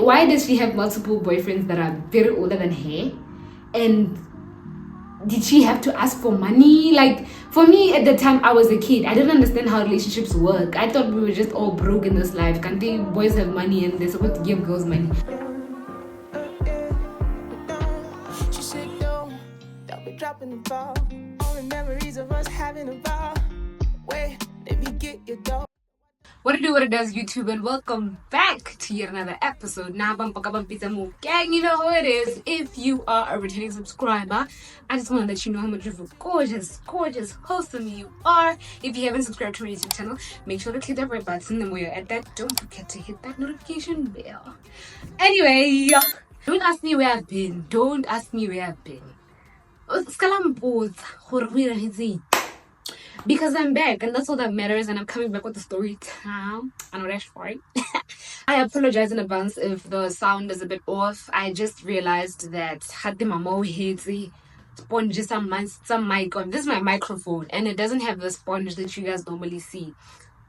why does she have multiple boyfriends that are very older than her? And did she have to ask for money? Like, for me at the time, I was a kid. I didn't understand how relationships work. I thought we were just all broke in this life. Can't they boys have money and they're supposed to give girls money? She said, don't be dropping the ball. All the memories of us having a ball. Wait, let me get your dough. What it does, YouTube, and welcome back to yet another episode. Now, gang, you know who it is. If you are a returning subscriber, I just want to let you know how much of a gorgeous, wholesome you are. If you haven't subscribed to my YouTube channel, make sure to click that red button. And while you're at that, don't forget to hit that notification bell. Anyway, don't ask me where I've been. Because I'm back, and that's all that matters, and I'm coming back with the story time. I know that's right. I apologize in advance if the sound is a bit off. I just realized that had the mama hits sponge some mic on. This is my microphone, and it doesn't have the sponge that you guys normally see.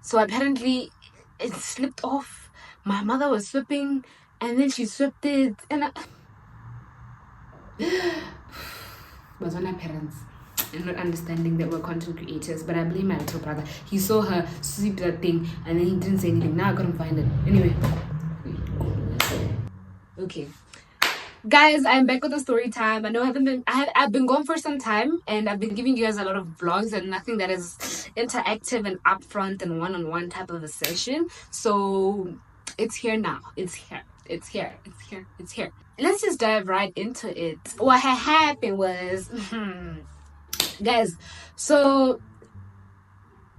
So apparently it slipped off. My mother was sweeping, and then she swept it, and was on her parents and not understanding that we're content creators. But I blame my little brother. He saw her sweep that thing and then he didn't say anything. Now I couldn't find it. Anyway. Okay. Guys, I'm back with the story time. I know I've been gone for some time, and I've been giving you guys a lot of vlogs and nothing that is interactive and upfront and one-on-one type of a session. So it's here now. It's here. Let's just dive right into it. What had happened was guys, so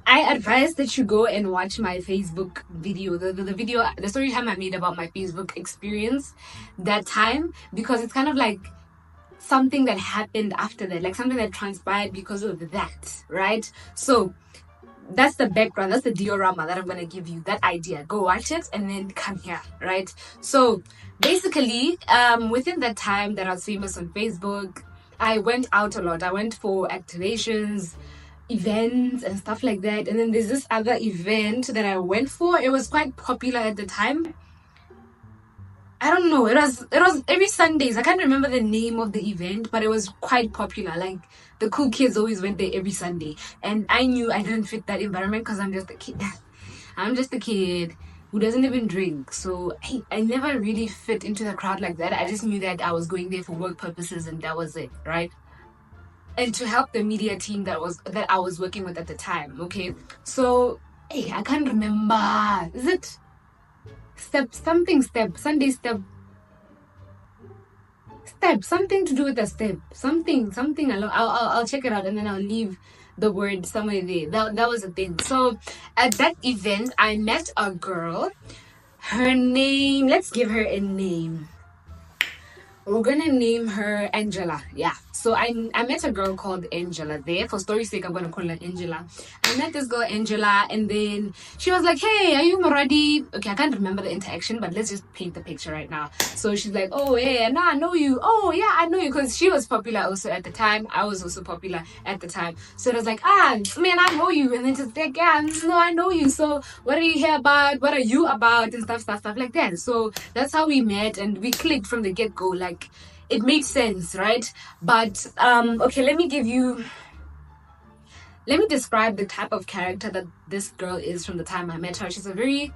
I advise that you go and watch my Facebook video, the story time I made about my Facebook experience that time, because it's kind of like something that happened after that, like something that transpired because of that, right? So that's the background, that's the diorama that I'm gonna give you, that idea. Go watch it and then come here, right? So basically, within that time that I was famous on Facebook, I went out a lot. I went for activations, events and stuff like that. And then there's this other event that I went for. It was quite popular at the time. I don't know. It was every Sundays. I can't remember the name of the event, but it was quite popular. Like, the cool kids always went there every Sunday. And I knew I didn't fit that environment because I'm just a kid. I'm just a kid who doesn't even drink. So I never really fit into the crowd like that. I just knew that I was going there for work purposes and that was it, right? And to help the media team that I was working with at the time, okay? So, I can't remember. Is it Sunday step? Something to do with a step. Something. I'll check it out and then I'll leave the word somewhere there. That was the thing. So at that event, I met a girl. Her name, let's give her a name. We're gonna name her Angela. Yeah. So I met a girl called Angela there. For story's sake, I'm gonna call her Angela. I met this girl Angela, and then she was like, "Hey, are you Maradi?" Okay, I can't remember the interaction, but let's just paint the picture right now. So she's like, "Oh yeah, no, I know you. Oh yeah, I know you," because she was popular also at the time. I was also popular at the time. So it was like, man, I know you. And then she's like, "Yeah, no, I know you. So what are you here about? What are you about?" And stuff like that. So that's how we met, and we clicked from the get go. Like, it made sense, right? But okay, let me describe the type of character that this girl is from the time I met her. She's a very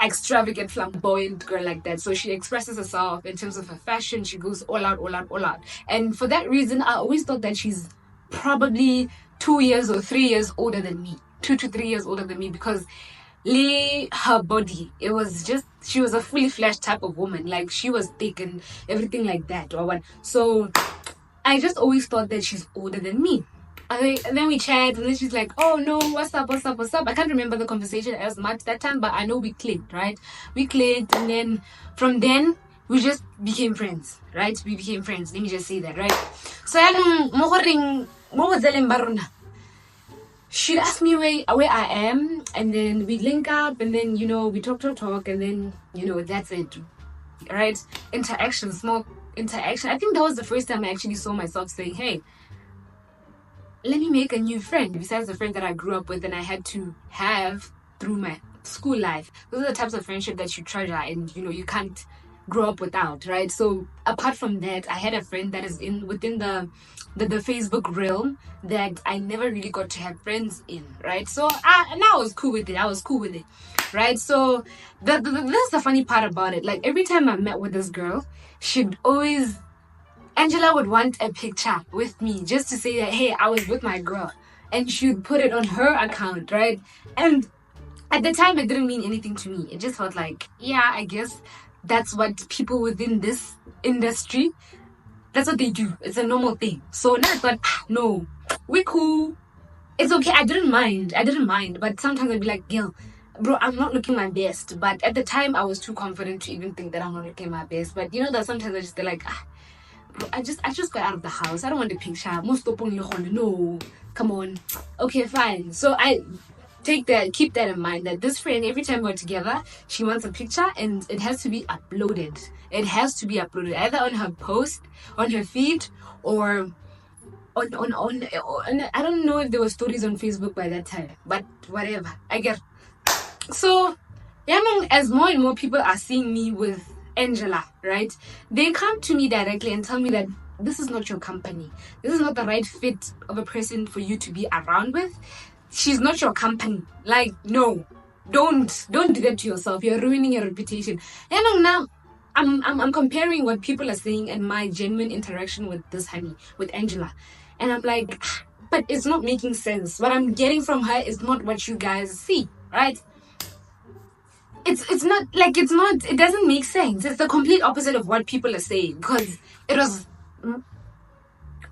extravagant, flamboyant girl like that. So she expresses herself in terms of her fashion. She goes all out. And for that reason, I always thought that she's probably 2 years or 3 years older than me. 2 to 3 years older than me, because her body, it was just, she was a fully fledged type of woman. Like, she was thick and everything like that. So I just always thought that she's older than me. And then we chat, and then she's like, "Oh no, what's up? I can't remember the conversation as much that time, but I know we clicked, right? We clicked, and then from then we just became friends, right? We became friends. Let me just say that, right? So she'd ask me where I am, and then we link up, and then, we talk, and then, that's it, right? Small interaction. I think that was the first time I actually saw myself saying, "Hey, let me make a new friend," besides the friend that I grew up with and I had to have through my school life. Those are the types of friendship that you treasure, and you can't grow up without, right? So apart from that, I had a friend that is within the Facebook realm that I never really got to have friends in, right? So and I was cool with it. Right? So that's the funny part about it. Like every time I met with this girl, Angela would want a picture with me just to say that, hey, I was with my girl. And she would put it on her account, right? And at the time, it didn't mean anything to me. It just felt like, yeah, I guess that's what people within this industry, that's what they do. It's a normal thing. So now I thought, no, we're cool. It's okay. I didn't mind. But sometimes I'd be like, Gil, bro, I'm not looking my best. But at the time, I was too confident to even think that I'm not looking my best. But you know that sometimes I just feel like, I just got out of the house. I don't want the picture. No, come on. Okay, fine. So I keep that in mind, that this friend, every time we're together, she wants a picture and it has to be uploaded. It has to be uploaded either on her post, on her feed, or on I don't know if there were stories on Facebook by that time, but whatever. I get. So yeah, as more and more people are seeing me with Angela, right? They come to me directly and tell me that this is not your company. This is not the right fit of a person for you to be around with. She's not your company. Like, no, don't do that to yourself. You're ruining your reputation. And now I'm comparing what people are saying and my genuine interaction with this honey, with Angela. And I'm like, but it's not making sense. What I'm getting from her is not what you guys see, right? It doesn't make sense. It's the complete opposite of what people are saying, because it was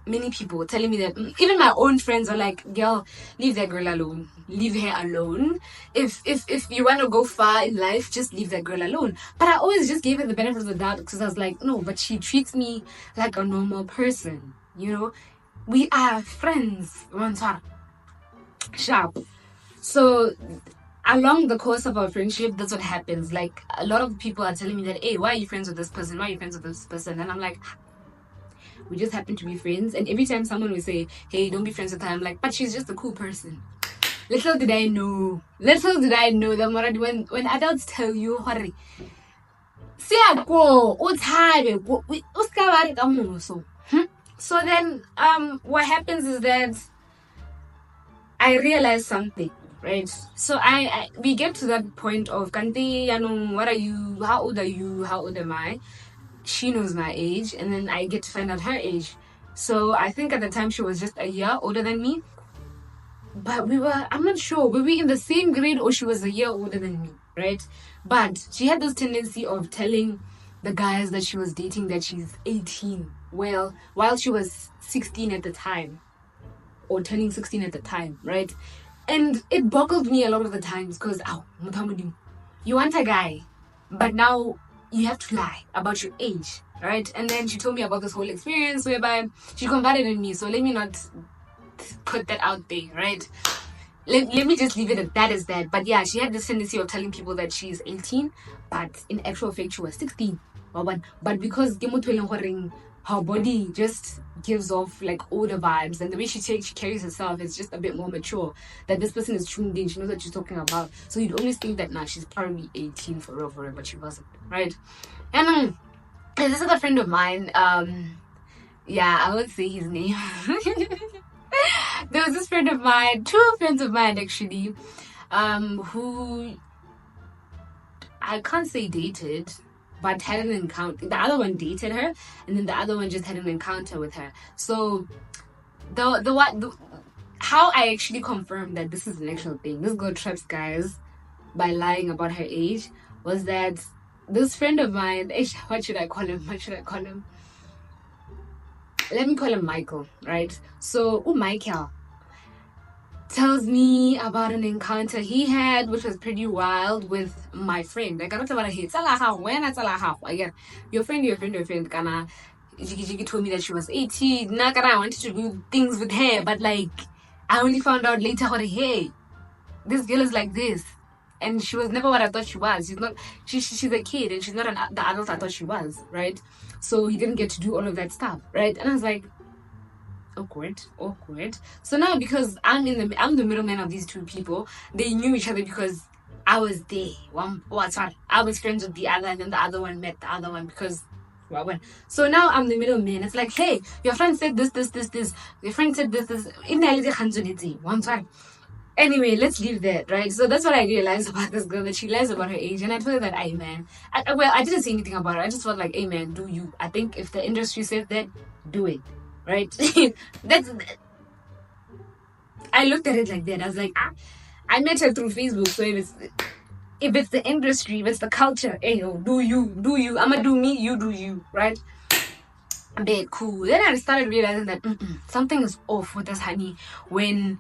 many people telling me that, even my own friends are like, girl, leave that girl alone. Leave her alone. If you want to go far in life, just leave that girl alone. But I always just gave her the benefit of the doubt, because I was like, no, but she treats me like a normal person. You know, we are friends. Sharp. So along the course of our friendship, that's what happens. Like, a lot of people are telling me that, hey, why are you friends with this person? Why are you friends with this person? And I'm like, we just happen to be friends. And every time someone will say, hey, don't be friends with her, I'm like, but she's just a cool person. Little did I know that when adults tell you, so then what happens is that I realized something, right? So we get to that point of, Kanti, what are you? How old are you? How old am I? She knows my age, and then I get to find out her age. So I think at the time she was just a year older than me. But I'm not sure, were we in the same grade or she was a year older than me, right? But she had this tendency of telling the guys that she was dating that she's 18. Well, while she was 16 at the time, or turning 16 at the time, right? And it boggled me a lot of the times, because, you want a guy, but now you have to lie about your age, right? And then she told me about this whole experience whereby she confided in me. So let me not put that out there, right? Let me just leave it at that as that. But yeah, she had this tendency of telling people that she's 18, but in actual fact she was 16. But because her body just gives off like older vibes, and the way she carries herself is just a bit more mature, that this person is tuned in, she knows what she's talking about. So you'd always think that now she's probably 18 for real, but she wasn't, right? And this is a friend of mine, yeah, I won't say his name. There was this friend of mine, two friends of mine actually, who I can't say dated, but had an encounter. The other one dated her, and then the other one just had an encounter with her. So how I actually confirmed that this is an actual thing, this girl traps guys by lying about her age, was that this friend of mine, what should I call him? Let me call him Michael, right? So Michael tells me about an encounter he had, which was pretty wild, with my friend. Like, I don't know what I hate. Your friend, Kana. Jiggy told me that she was 18. Nakara, I wanted to do things with her, but like, I only found out later, hey, this girl is like this. And she was never what I thought she was. She's not. She's a kid, and she's not the adult I thought she was, right? So he didn't get to do all of that stuff, right? And I was like, awkward. So now, because I'm the middleman of these two people, they knew each other because I was there. I was friends with the other, and then the other one met the other one because. Well, so now I'm the middleman. It's like, hey, your friend said this. Your friend said this. One time. Anyway, let's leave that, right? So that's what I realized about this girl, that she lies about her age. And I told her that, hey, man. I didn't say anything about her. I just felt like, hey, man, do you? I think if the industry said that, do it, right? I looked at it like that. I was like, I met her through Facebook. So if it's the industry, if it's the culture, hey, yo, do you. I'ma do me, you do you, right? Bit cool. Then I started realizing that something is off with this honey when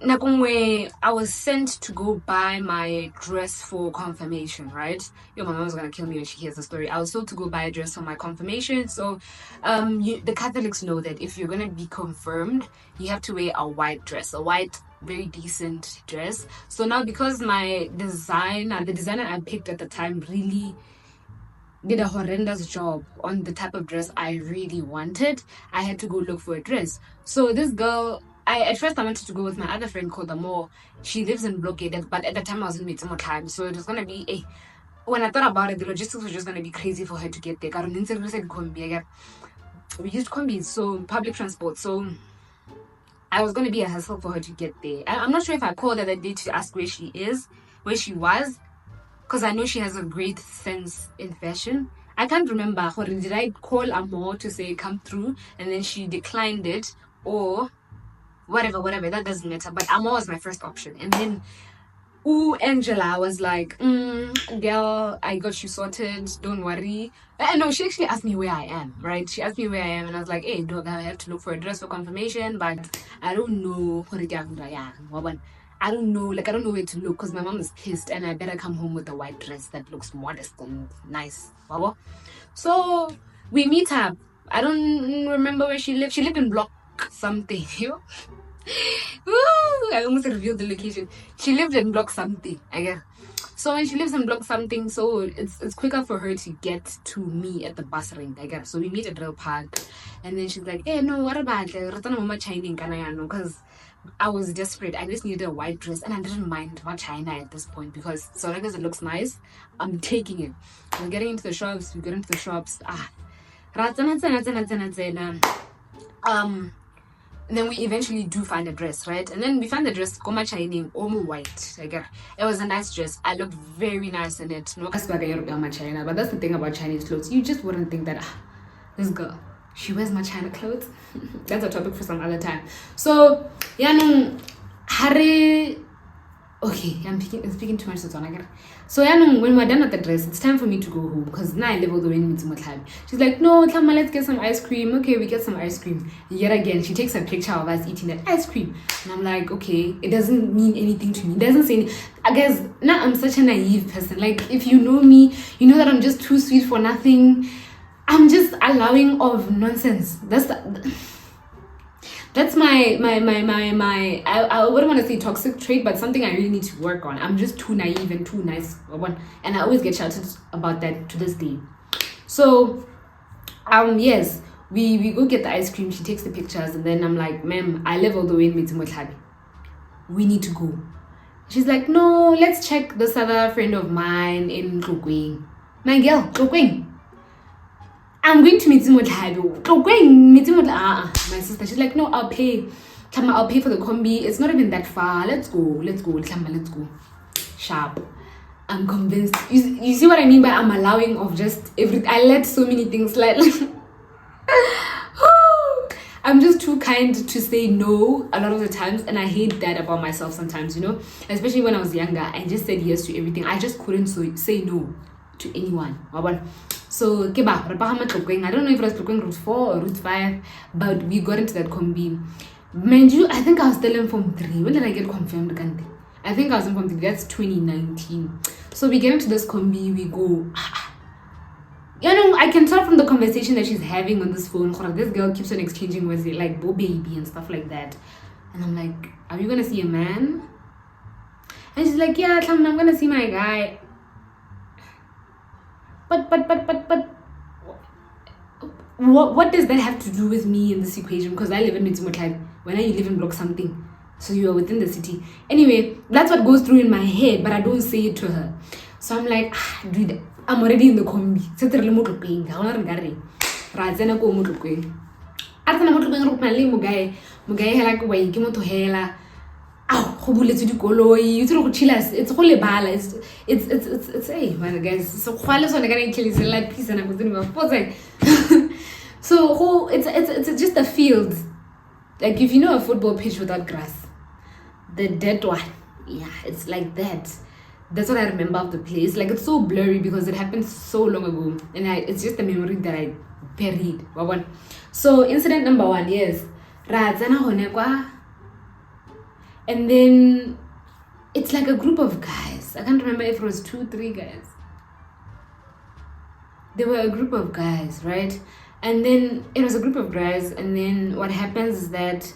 I was sent to go buy my dress for confirmation, right? My mom was gonna kill me when she hears the story. I was told to go buy a dress for my confirmation. So the Catholics know that if you're gonna be confirmed, you have to wear a white dress, a white, very decent dress. So now, because the designer I picked at the time really did a horrendous job on the type of dress I really wanted, I had to go look for a dress. So this girl, at first I wanted to go with my other friend called Amor. She lives in Blockade, but at the time I was in Mitsumotime, so it was gonna be when I thought about it, the logistics was just gonna be crazy for her to get there. We used combi, so public transport, so I was gonna be a hassle for her to get there. I'm not sure if I called her that day to ask where she was, because I know she has a great sense in fashion. I can't remember, did I call Amor to say come through and then she declined it, or whatever, that doesn't matter. But Amor was my first option. And then Angela was like, girl, I got you sorted, don't worry. No, she actually asked me where I am, right? She asked me where I am, and I was like, hey, dog, I have to look for a dress for confirmation, but I don't know. I don't know, I don't know where to look, because my mom is pissed, and I better come home with a white dress that looks modest and nice. So we meet up. I don't remember where she lived. She lived in block something. I almost revealed the location. She lived in block something, I guess. So when she lives in block something, so it's quicker for her to get to me at the bus ring, I guess. So we meet at Rail Park, and then she's like, hey, no, what about because I was desperate. I just needed a white dress, and I didn't mind what China at this point, because so long as it looks nice, I'm taking it. We're getting into the shops. Then we eventually do find a dress, right? And then we find the dress, Goma Chining, Omo white. It was a nice dress. I looked very nice in it. No, China, but that's the thing about Chinese clothes. You just wouldn't think that this girl, she wears my China clothes. That's a topic for some other time. So, Harry. Okay, I'm speaking too much to Tona. So when we're done at the dress, it's time for me to go home, because now I live all the way in Mitsumotlabi. She's like, no, Tama, let's get some ice cream. Okay, we get some ice cream. Yet again, she takes a picture of us eating that ice cream. And I'm like, okay, it doesn't mean anything to me. It doesn't say anything. I guess now I'm such a naive person. Like, if you know me, you know that I'm just too sweet for nothing. I'm just allowing of nonsense. That's my I wouldn't want to say toxic trait, but something I really need to work on. I'm just too naive and too nice, and I always get shouted about that to this day. So yes, we go get the ice cream. She takes the pictures, and then I'm like, ma'am, I live all the way in Mitsumotlabi. We need to go. She's like, no, let's check this other friend of mine in Tlokweng. My girl, Tlokweng. I'm going to Mitsumotlabi. My sister, she's like, no, I'll pay. I'll pay for the combi. It's not even that far. Let's go. Let's go. Sharp. I'm convinced. You see what I mean by I'm allowing of just everything. I let so many things slide. I'm just too kind to say no a lot of the times, and I hate that about myself sometimes, especially when I was younger. I just said yes to everything. I just couldn't say no to anyone. So, I don't know if it was route 4 or route 5, but we got into that combi. Mind you, I think I was still in Form 3. When did I get confirmed? I think I was in Form 3. That's 2019. So we get into this combi, we go. I can tell from the conversation that she's having on this phone, this girl keeps on exchanging words like "bo baby" and stuff like that. And I'm like, are you gonna see a man? And she's like, yeah, I'm gonna see my guy. But what does that have to do with me in this equation? Because I live in Mitsumotlabi. When you live in block something, So you are within the city. Anyway, that's what goes through in my head, but I don't say it to her. So I'm like, dude, I'm already in the combi. It's holy bala. It's hey man guys. So so it's just a field. Like if you know a football pitch without grass, the dead one, yeah, it's like that. That's what I remember of the place. Like it's so blurry because it happened so long ago, and it's just a memory that I buried. So incident number 1, yes, and then it's like a group of guys. I can't remember if it was 2, 3 guys. They were a group of guys, right? And then it was a group of guys, and then what happens is that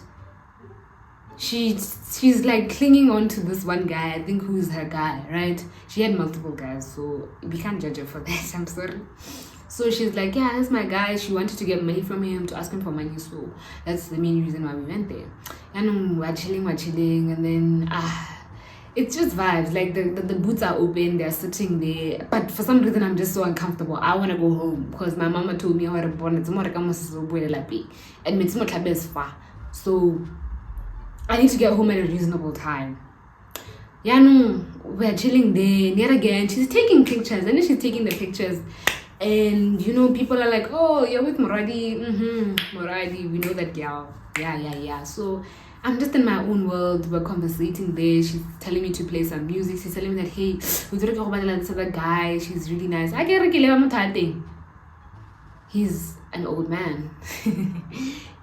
she's like clinging on to this one guy, I think, who's her guy, right? She had multiple guys, so we can't judge her for that. I'm sorry. So she's like, yeah, that's my guy. She wanted to get money from him, to ask him for money, so that's the main reason why we went there. And we're chilling, and then it's just vibes. Like the boots are open, they're sitting there, but for some reason I'm just so uncomfortable. I want to go home because my mama told me I was born and it's far, so I need to get home at a reasonable time. Yeah, no, we're chilling there. Near again, she's taking pictures, and then she's taking the pictures, and you know, people are like, oh, you're with Moradi. Moradi, we know that girl. Yeah. So I'm just in my own world. We're conversating there. She's telling me to play some music. She's telling me that, hey, we talking about this other guy. She's really nice. I get He's an old man.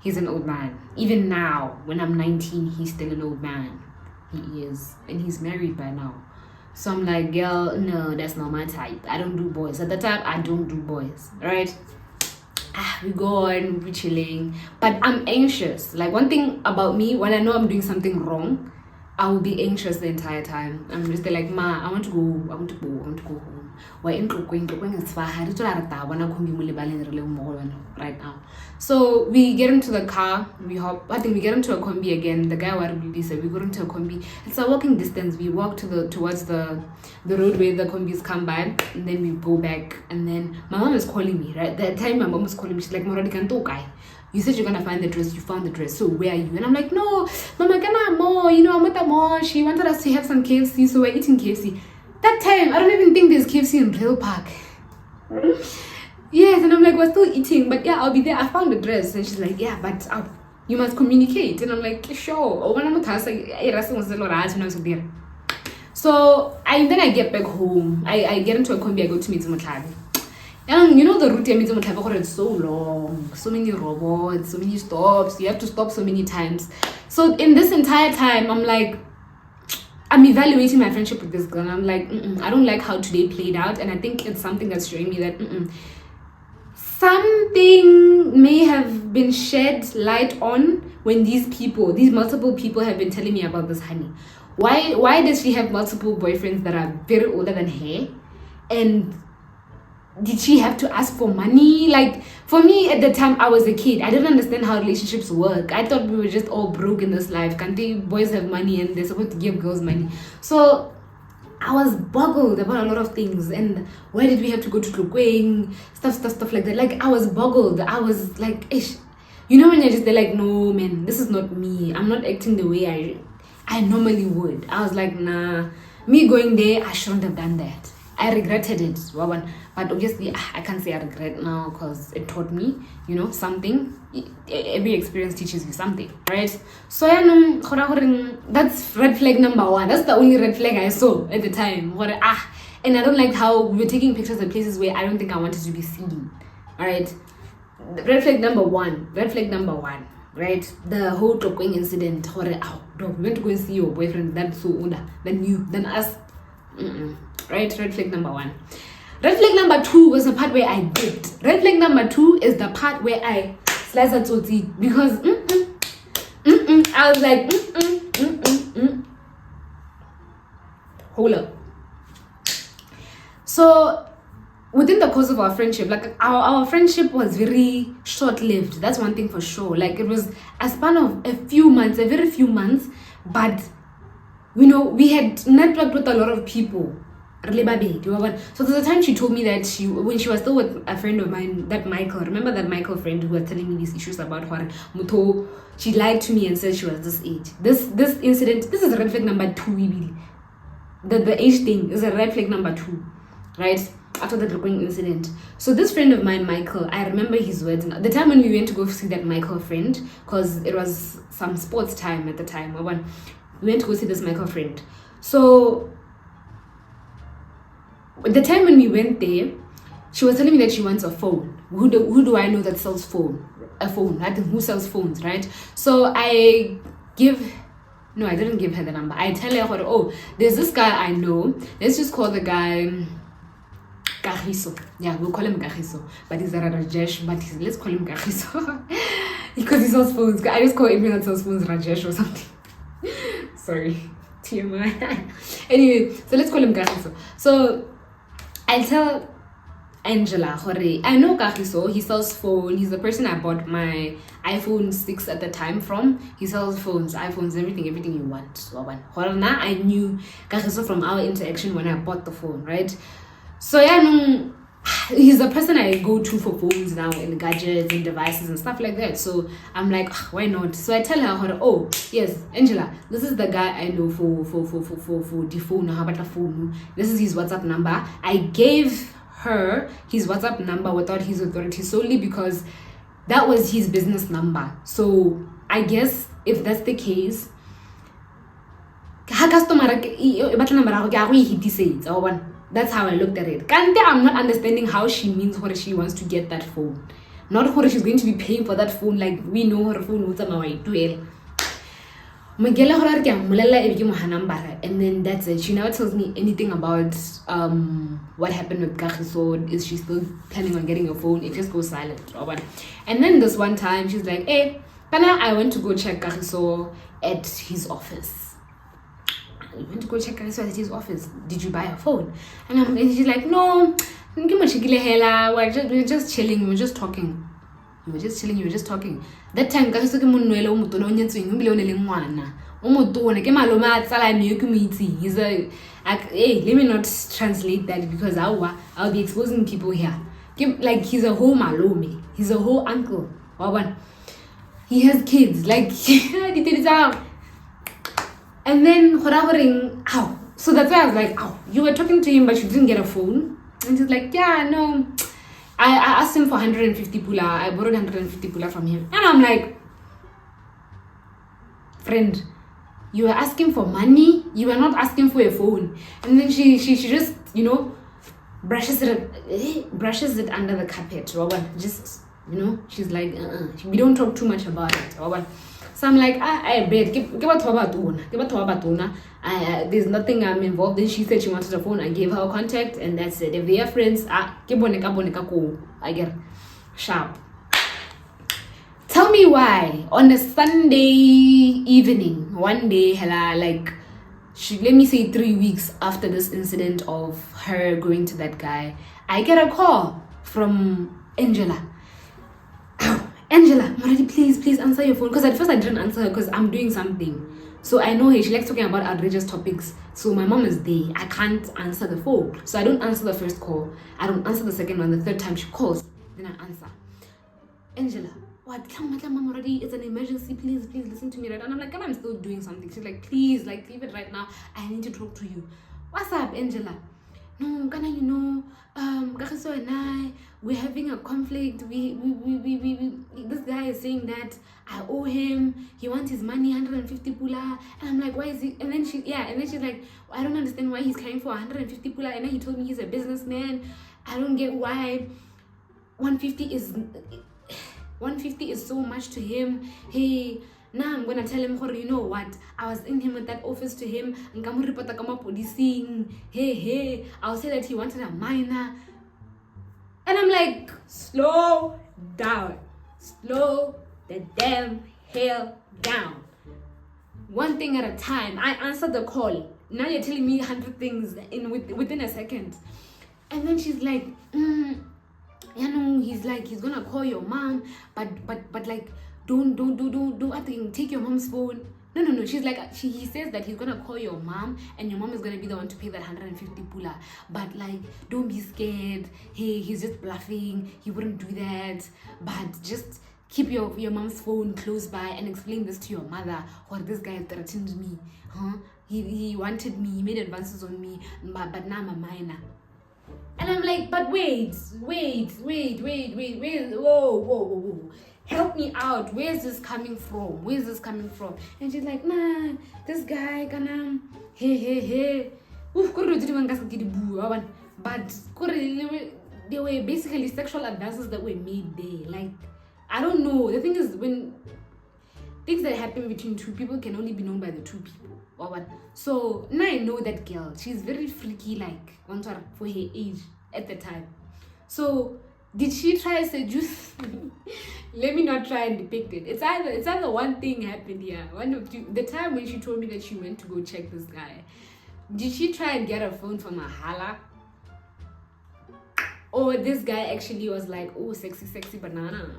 He's an old man. Even now, when I'm 19, he's still an old man. He is. And he's married by now. So I'm like, girl, no, that's not my type. I don't do boys. At the time, I don't do boys. Right? We go on, we're chilling. But I'm anxious. Like, one thing about me, when I know I'm doing something wrong, I will be anxious the entire time. I'm just like, ma, I want to go home. We're in right now. So we get into the car, we hop. I think we get into a combi again. The guy already said we got into a combi. It's a walking distance. We walk towards the road where the combis come by, and then we go back. And then my mom is calling me. Right that time, my mom was calling me. She's like, "Moradi kanto kai. You said you're gonna find the dress. You found the dress. So where are you?" And I'm like, "No, mama, kana mo. You know, I'm with the mom. She wanted us to have some KFC, so we're eating KFC." That time, I don't even think there's KFC in Real Park. Yes, and I'm like, we're still eating, but yeah, I'll be there. I found the dress. And she's like, yeah, but you must communicate. And I'm like, sure. So then I get back home. I get into a combi, I go to Mitsumotlabi. And you know the route to Mitsumotlabi, it's so long. So many robots, so many stops. You have to stop so many times. So in this entire time, I'm like, I'm evaluating my friendship with this girl. And I'm like, I don't like how today played out. And I think it's something that's showing me that something may have been shed light on when these multiple people have been telling me about this honey. Why does she have multiple boyfriends that are very older than her? And did she have to ask for money? Like, for me at the time, I was a kid. I didn't understand how relationships work. I thought we were just all broke in this life. Can't they boys have money and they're supposed to give girls money? So I was boggled about a lot of things. And why did we have to go to Klukweng? Stuff like that. Like, I was boggled. I was like, ish. You know when you're just there like, no, man, this is not me. I'm not acting the way I normally would. I was like, nah. Me going there, I shouldn't have done that. I regretted it. But obviously, I can't say I regret now because it taught me, you know, something. Every experience teaches you something, right? So, that's red flag number 1. That's the only red flag I saw at the time. And I don't like how we were taking pictures of places where I don't think I wanted to be seen, all right? Red flag number 1, right? The whole Tokwing incident. Dog, we went to go and see your boyfriend that's so older than you, than us. Right? Red flag number 1. Red flag number 2 was the part where I dipped. Red flag number 2 is the part where I sliced a toti because I was like hold up. So within the course of our friendship, like our friendship was very short-lived. That's one thing for sure. Like, it was a span of a very few months but we had networked with a lot of people. So there's a time she told me that when she was still with a friend of mine, that Michael, remember that Michael friend who was telling me these issues about her, she lied to me and said she was this age. This incident, this is red flag number 2, really. The age thing is a red flag number 2, right? After the recording incident. So this friend of mine, Michael, I remember his words. The time when we went to go see that Michael friend, because it was some sports time at the time, we went to go see this Michael friend. So the time when we went there, she was telling me that she wants a phone. Who do I know that sells a phone, right? Who sells phones, right? So I didn't give her the number. I tell her, there's this guy I know. Let's just call the guy Kahiso. Yeah, we'll call him Kahiso. But he's a Rajesh, but let's call him Kahiso. Because he sells phones. I just call everyone that sells phones Rajesh or something. Sorry. TMI. Anyway, so let's call him Kahiso. So I tell Angela, I know Kahiso, he sells phone. He's the person I bought my iPhone 6 at the time from. He sells phones, iPhones, everything you want. Now I knew Kahiso from our interaction when I bought the phone, right? So he's the person I go to for phones now and gadgets and devices and stuff like that. So I'm like, why not? So I tell her, yes, Angela, this is the guy I know for the phone. How about the phone? This is his WhatsApp number. I gave her his WhatsApp number without his authority solely because that was his business number. So I guess if that's the case, that's how I looked at it. I'm not understanding how she means what she wants to get that phone. Not what she's going to be paying for that phone, like we know her phone. And then that's it. She never tells me anything about what happened with Kahiso. Is she still planning on getting a phone? It just goes silent. And then this one time she's like, hey, I went to go check Kahiso at his office. I went to go check Kahiso at his office. Did you buy a phone? And she's like, no, we're just chilling, we were just talking. That time Kahiso he's hey, let me not translate that because I'll be exposing people here. Like he's a whole malome, he's a whole uncle. He has kids, like and then so that's why I was like, you were talking to him but you didn't get a phone? And he's like, yeah, no, I asked him for 150 pula. I borrowed 150 pula from him. And I'm like, friend, you were asking for money, you were not asking for a phone. And then she just brushes it under the carpet. Just she's like, we don't talk too much about it. So I'm like, I bet, there's nothing I'm involved in. She said she wanted a phone. I gave her a contact, and that's it. If they are friends, I get sharp. Tell me why on a Sunday evening, one day, let me say 3 weeks after this incident of her going to that guy, I get a call from Angela. Angela, Maradi, please answer your phone. Because at first I didn't answer her because I'm doing something. So I know her, she likes talking about outrageous topics. So my mom is there. I can't answer the phone. So I don't answer the first call. I don't answer the second one. The third time she calls, then I answer. Angela, what? Mama, Maradi, it's an emergency. Please listen to me right now. And I'm like, I'm still doing something. She's like, please, leave it right now. I need to talk to you. What's up, Angela? No, Kahiso and I, we're having a conflict. We this guy is saying that I owe him. He wants his money, 150 pula. And I'm like, why is he? And then she's like, I don't understand why he's carrying for 150 pula. And then he told me he's a businessman. I don't get why 150 is so much to him. Hey, now I'm gonna tell him, you know what? I was in him at that office to him. Hey, I'll say that he wanted a minor. And I'm like, slow down. Slow the damn hell down. One thing at a time. I answered the call. Now you're telling me 100 things within a second. And then she's like, he's gonna call your mom, but like, don't I think take your mom's phone. No. She's like, he says that he's gonna call your mom, and your mom is gonna be the one to pay that 150 pula. But like, don't be scared. Hey, he's just bluffing. He wouldn't do that. But just keep your mom's phone close by and explain this to your mother. Or this guy threatened me. Huh? He wanted me. He made advances on me. But now I'm a minor. And I'm like, but wait. Whoa. Help me out. Where's this coming from? And she's like, nah, this guy gonna hey. But there were basically sexual advances that were made there. Like, I don't know. The thing is, when things that happen between two people can only be known by the two people. So now I know that girl. She's very freaky, like for her age at the time. So did she try to seduce me? Let me not try and depict it. It's either one thing happened here. One of two. The time when she told me that she went to go check this guy, did she try and get a phone from a hala? Or this guy actually was like, oh, sexy banana,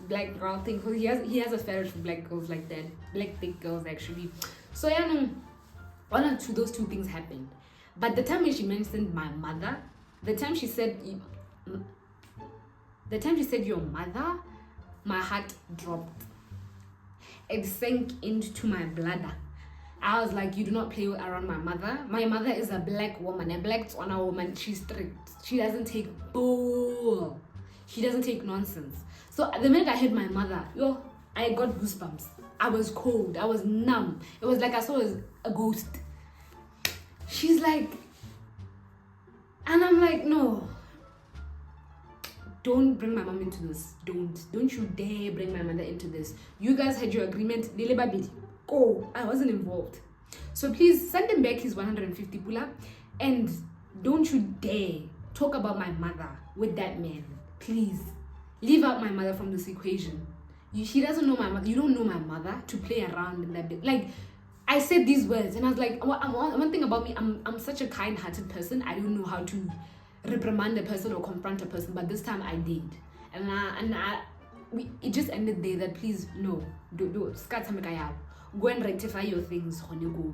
black girl thing. Because he has a fetish for black girls like that, black thick girls actually. So yeah, no, one or two, those two things happened. But the time when she mentioned my mother, the time she said your mother, my heart dropped. It sank into my bladder. I was like, you do not play around my mother. My mother is a black woman, a black Tswana woman. She's strict. She doesn't take bull. She doesn't take nonsense. So the minute I heard my mother, I got goosebumps. I was cold. I was numb. It was like I saw a ghost. She's like, and I'm like, no. Don't bring my mom into this. Don't you dare bring my mother into this. You guys had your agreement. Oh, I wasn't involved. So please send him back his 150 pula, and don't you dare talk about my mother with that man. Please leave out my mother from this equation. She doesn't know my mother. You don't know my mother to play around in that bit. Like, I said these words and I was like, one thing about me, I'm such a kind-hearted person. I don't know how to reprimand a person or confront a person, but this time I did, it just ended there. That please, no, do go and rectify your things. Go.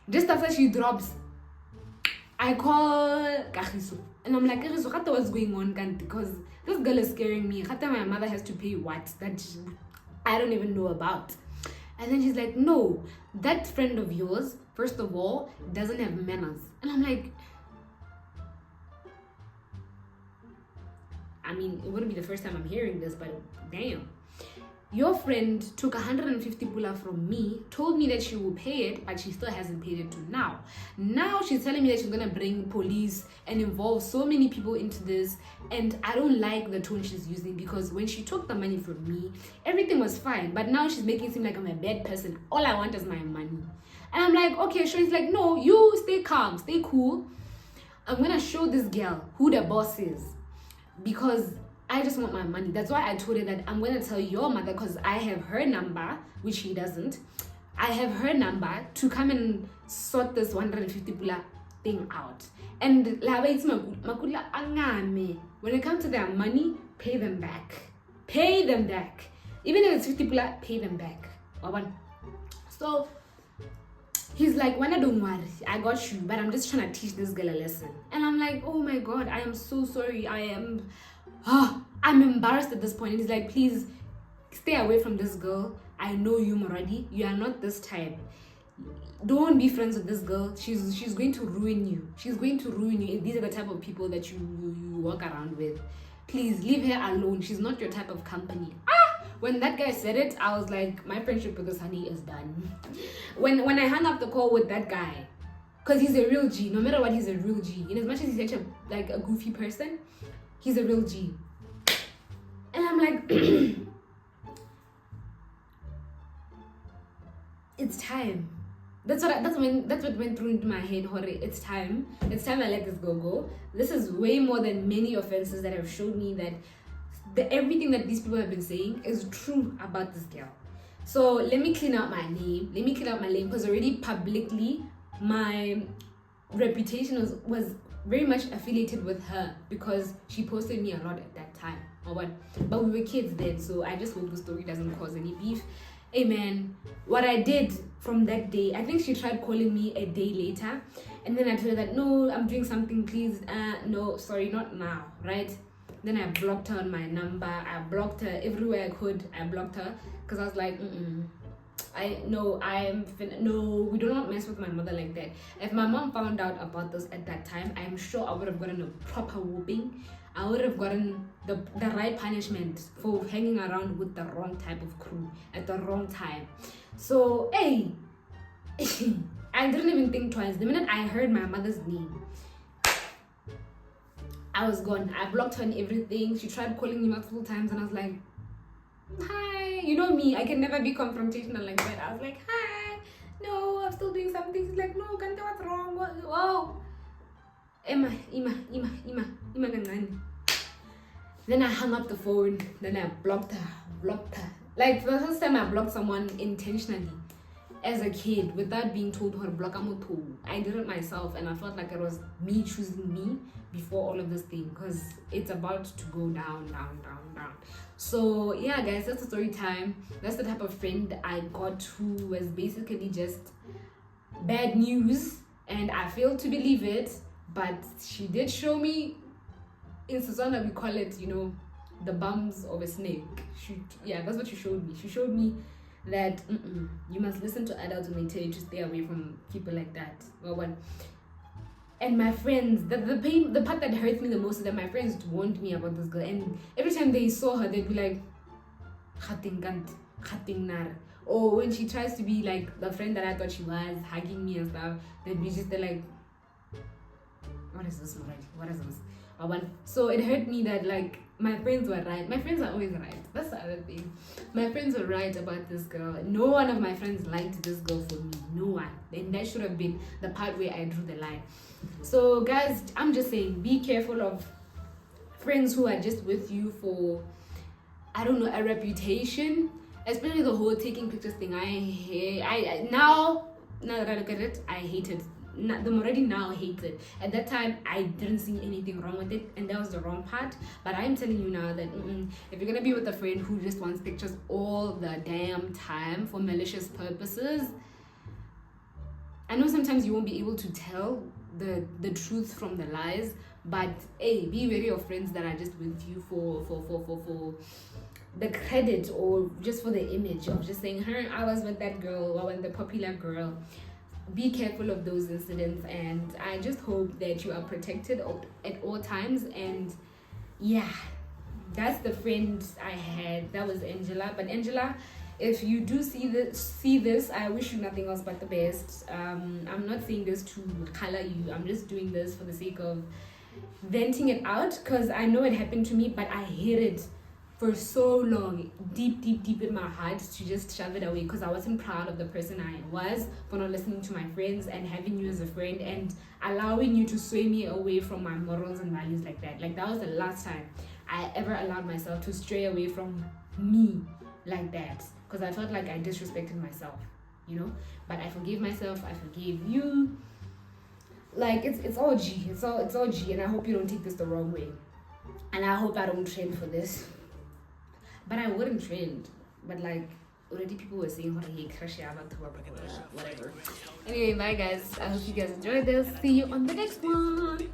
Just after she drops, I call Kagiso and I'm like, Kagiso, what's going on? Because this girl is scaring me. My mother has to pay what that I don't even know about. And then she's like, no, that friend of yours, first of all, doesn't have manners. And I'm like, I mean, it wouldn't be the first time I'm hearing this, but damn. Your friend took 150 pula from me, told me that she will pay it, but she still hasn't paid it to now. Now she's telling me that she's gonna bring police and involve so many people into this, and I don't like the tone she's using, because when she took the money from me, everything was fine, but now she's making it seem like I'm a bad person. All I want is my money. And I'm like, okay, sure. He's like, no, you stay calm, stay cool. I'm gonna show this girl who the boss is, because I just want my money. That's why I told her that I'm going to tell your mother, because I have her number, which he doesn't. I have her number to come and sort this 150 pula thing out. And when it comes to their money, pay them back. Pay them back. Even if it's 50 pula, pay them back. So he's like, Wanda, don't worry, I got you, but I'm just trying to teach this girl a lesson. And I'm like, oh my God, I am so sorry. I'm embarrassed at this point. And he's like, please stay away from this girl. I know you already. You are not this type. Don't be friends with this girl. She's going to ruin you. She's going to ruin you. These are the type of people that you walk around with. Please leave her alone. She's not your type of company. When that guy said it, I was like, my friendship with this honey is done. When I hung up the call with that guy, because he's a real G. No matter what, he's a real G. In as much as he's such a goofy person, he's a real G. And I'm like, it's time. That's what went through into my head. It's time. It's time I let this girl go. This is way more than many offenses that have showed me that everything that these people have been saying is true about this girl. So let me clean out my name. Because already publicly my reputation was very much affiliated with her, because she posted me a lot at that time. But we were kids then, so I just hope the story doesn't cause any beef. Hey man, what I did from that day, I think she tried calling me a day later, and then I told her that no, I'm doing something, please. No, sorry, not now, right? Then I blocked her on my number. I blocked her everywhere I could. I blocked her because I was like, no, we do not mess with my mother like that. If my mom found out about this at that time, I'm sure I would have gotten a proper whooping. I would have gotten the right punishment for hanging around with the wrong type of crew at the wrong time. So, hey, I didn't even think twice. The minute I heard my mother's name, I was gone. I blocked her and everything. She tried calling me multiple times, and I was like, hi. You know me, I can never be confrontational like that. I was like, hi. No, I'm still doing something. She's like, no, Kante, what's wrong? Whoa. Ima. Then I hung up the phone. Then I blocked her. Like, for the first time I blocked someone intentionally as a kid without being told to block. I did it myself, and I felt like it was me choosing me before all of this thing, because it's about to go down. So yeah, guys, that's the story time. That's the type of friend I got who was basically just bad news, and I failed to believe it, but she did show me, in Susanna we call it, the bums of a snake. That's what she showed me. She showed me that you must listen to adults when they tell you to stay away from people like that. And my friends, the part that hurts me the most is that my friends warned me about this girl, and every time they saw her, they'd be like, "Khating nar." Or when she tries to be like the friend that I thought she was, hugging me and stuff, they're like, what is this already? What is this? So it hurt me that like my friends were right. My friends are always right. That's the other thing. My friends were right about this girl. No one of my friends liked this girl for me. No one. And that should have been the part where I drew the line. So guys, I'm just saying, be careful of friends who are just with you for, I don't know, a reputation. Especially the whole taking pictures thing. Now that I look at it, I hate it. I'm already now hate it. At that time, I didn't see anything wrong with it, and that was the wrong part. But I'm telling you now that if you're gonna be with a friend who just wants pictures all the damn time for malicious purposes, I know sometimes you won't be able to tell the truth from the lies, but hey, be wary of friends that are just with you for the credit, or just for the image of just saying, I was with that girl, or with the popular girl. Be careful of those incidents, and I just hope that you are protected at all times. And yeah, that's the friend I had. That was Angela. But Angela, if you do see this, I wish you nothing else but the best. I'm not saying this to color you. I'm just doing this for the sake of venting it out, because I know it happened to me, but I hid it for so long, deep in my heart, to just shove it away, because I wasn't proud of the person I was, for not listening to my friends and having you as a friend and allowing you to sway me away from my morals and values like that. Like, that was the last time I ever allowed myself to stray away from me like that, because I felt like I disrespected myself, But I forgave myself, I forgave you. Like, it's all G, it's all G, and I hope you don't take this the wrong way. And I hope I don't trend for this. But I wouldn't trend. But like, already people were saying, whatever. Anyway, bye guys. I hope you guys enjoyed this. See you on the next one.